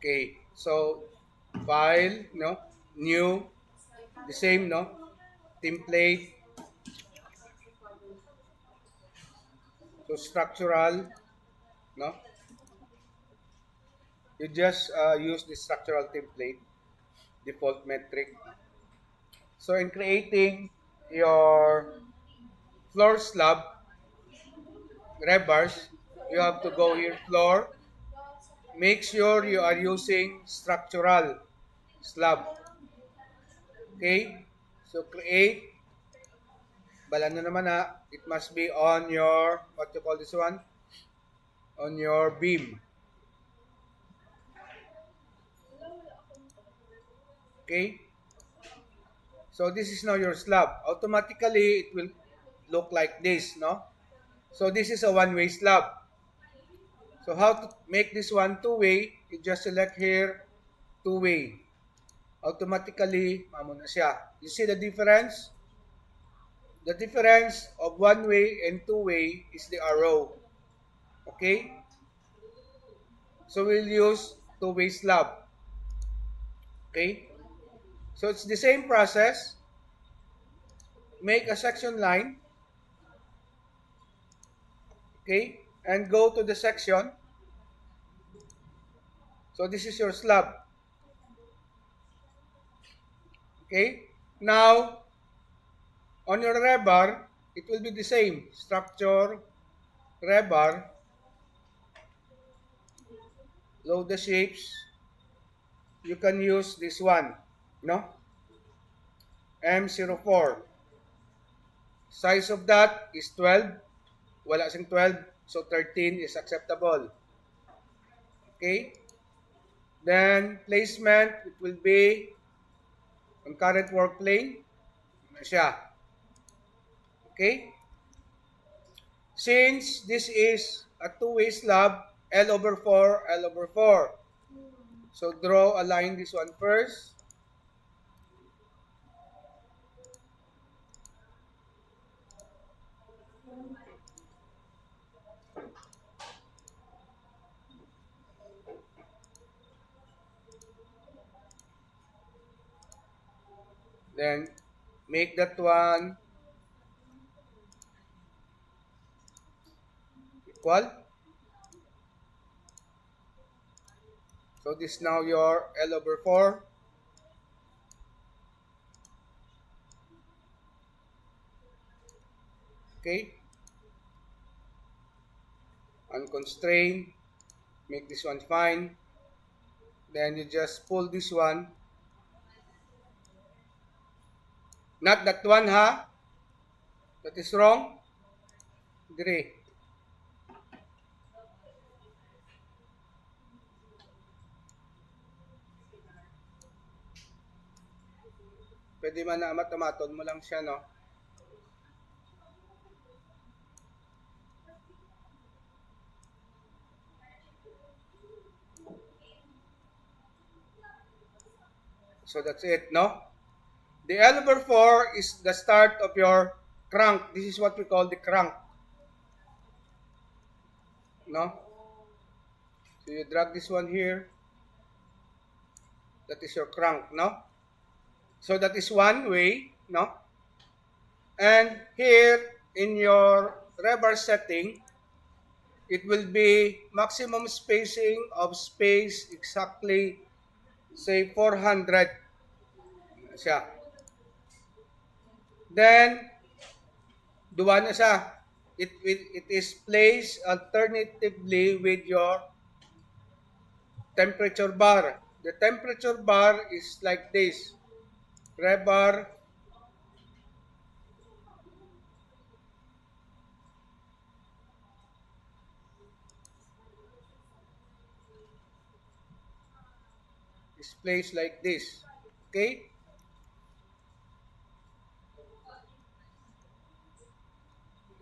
Okay, so file, no, new, the same, no, template, so structural, no, you just use the structural template, default metric. So in creating your floor slab rebars, you have to go here floor. Make sure you are using structural slab. Okay? So create. Bala na naman ha. It must be on your, what you call this one? On your beam. Okay? So this is now your slab. Automatically, it will look like this, no? So this is a one-way slab. So how to make this one two-way? You just select here, two-way. Automatically, mamo na siya. You see the difference? The difference of one-way and two-way is the arrow. Okay? So we'll use two-way slab. Okay? So it's the same process. Make a section line. Okay? And go to the section. So this is your slab. Okay? Now, on your rebar, it will be the same. Structure, rebar, load the shapes. You can use this one. No? M04. Size of that is 12. Wala sing 12. So 13 is acceptable. Okay? Then, placement, it will be on current work plane. Ano siya? Okay? Since this is a two-way slab, L over 4, L over 4. So draw a line this one first. Then make that one equal. So this is now your L over 4. Okay? Unconstrained. Make this one fine. Then you just pull this one. Not that one, ha? That is wrong. Dire. Pwede man na matamaton mo lang siya, no? So that's it, no? The L over 4 is the start of your crank. This is what we call the crank. No? So you drag this one here. That is your crank, no? So that is one way, no? And here in your rebar setting, it will be maximum spacing of space exactly, say 400. Siya. Then, duwa na siya. It is placed alternatively with your temperature bar. The temperature bar is like this. Rebar, is placed like this. Okay?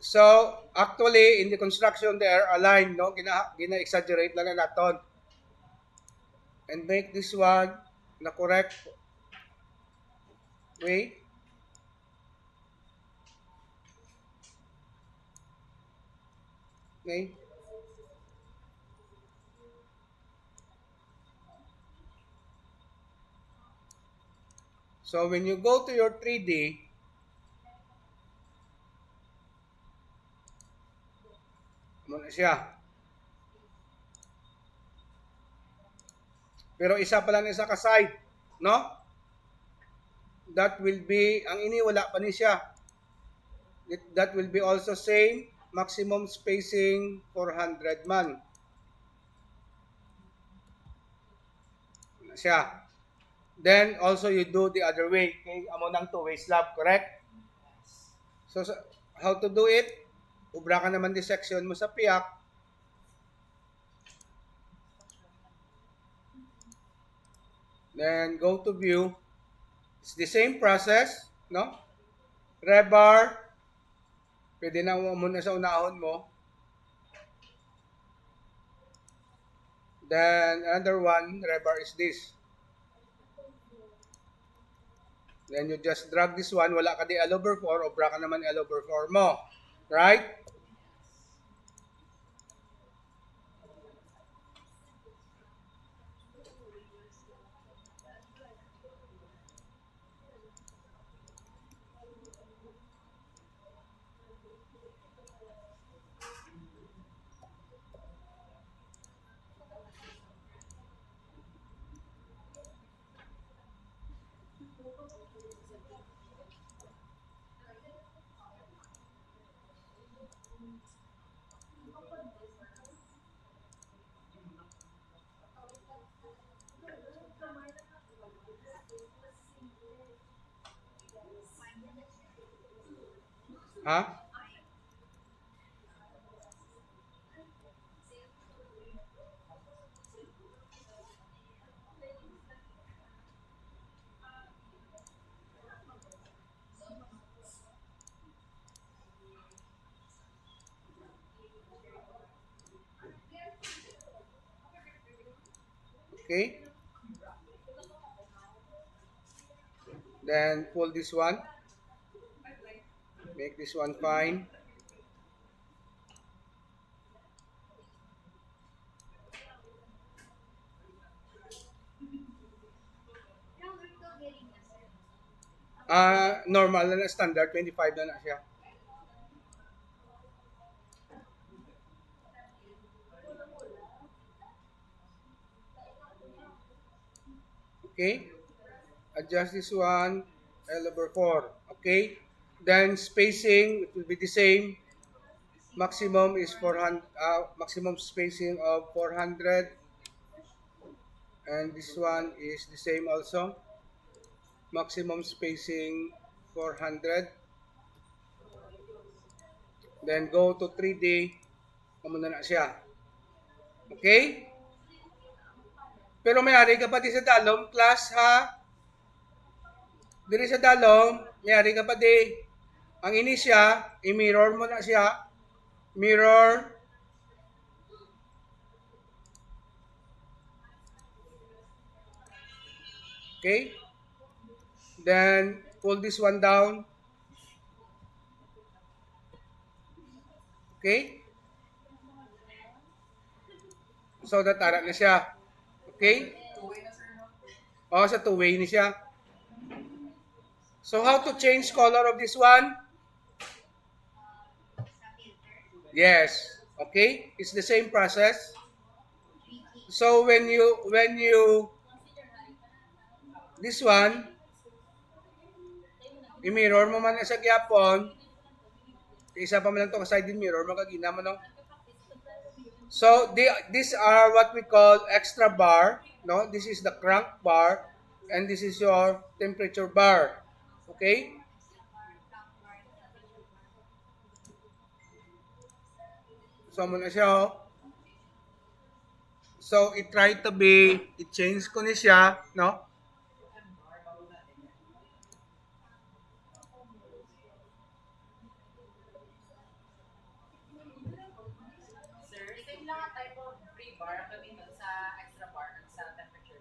So, actually, in the construction, they are aligned, no? Gina-exaggerate lang na naton. And make this one na correct way. Okay? So when you go to your 3D, muna siya. Pero isa pa lang isa ka side, no? That will be, ang ini wala pa ni siya. That will be also same, maximum spacing 400 man. Siya. Then also you do the other way. Okay, amo nang two-way slab, correct? So how to do it? Ubra ka naman dissection mo sa piyak. Then go to view. It's the same process, no? Rebar. Pwede na muna sa unahon mo. Then another one, rebar is this. Then you just drag this one. Wala ka di L over 4. Obra ka naman L over 4 mo. Right? Ha? Okay. Then pull this one. Make this one fine. Normal na standard, 25 na siya. Okay. Adjust this one, L over 4. Okay. Then spacing, it will be the same. Maximum is 400, maximum spacing of 400. And this one is the same also. Maximum spacing 400. Then go to 3D. Kumuna na siya. Okay? Pero mayari ka pa di sa dalom, class ha? Diri sa dalom, mayari ka pa di. Ang ini siya, i-mirror mo na siya. Mirror. Okay? Then, pull this one down. Okay? So, natara na siya. Okay? O, sa two-way ni siya. So, how to change color of this one? Yes. Okay? It's the same process. So, when you, this one, i-mirror mo man na sa gyapon, isa pa man lang ito ka-side mirror, magagina mo no? So, these are what we call extra bar. No, this is the crank bar, and this is your temperature bar. Okay? So, muna siya, oh. So, it-try to be, i-change ko ni siya, no?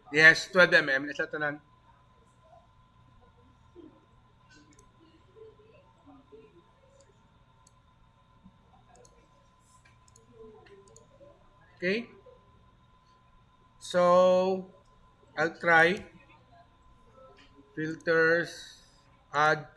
Yes, 12 mm. Isa tanan. Okay? So, I'll try. filters, add.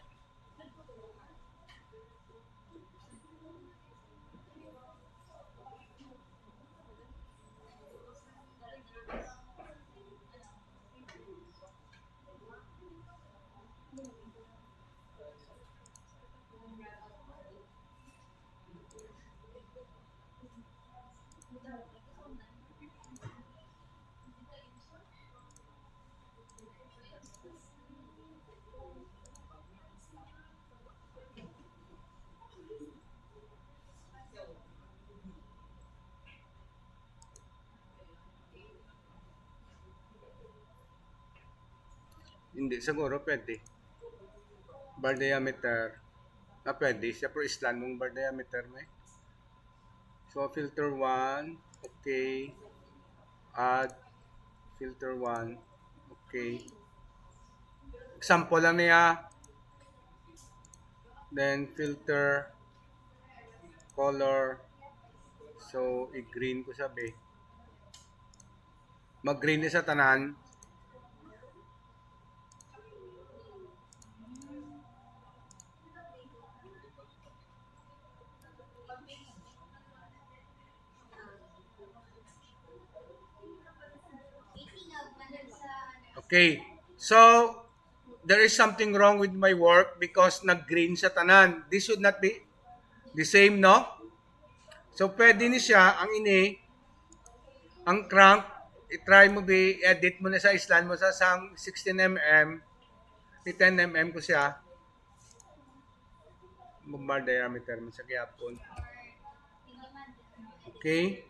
Hindi, siguro pwede. Bar diameter. Pwede. Siya pero islan mong bar diameter mo eh. So, filter 1. Okay. Add. Filter 1. Okay. Example lang niya. Then, filter. Color. So, i-green ko sabi. Mag-green sa tanan. Okay. So, there is something wrong with my work because nag-green sa tanan. This should not be the same, no? So, pwede ni siya, ang crank, i-try mo edit mo na sa islan mo sa sang 16mm, 10mm ko siya. Bar diameter mo sa gyapon. Okay?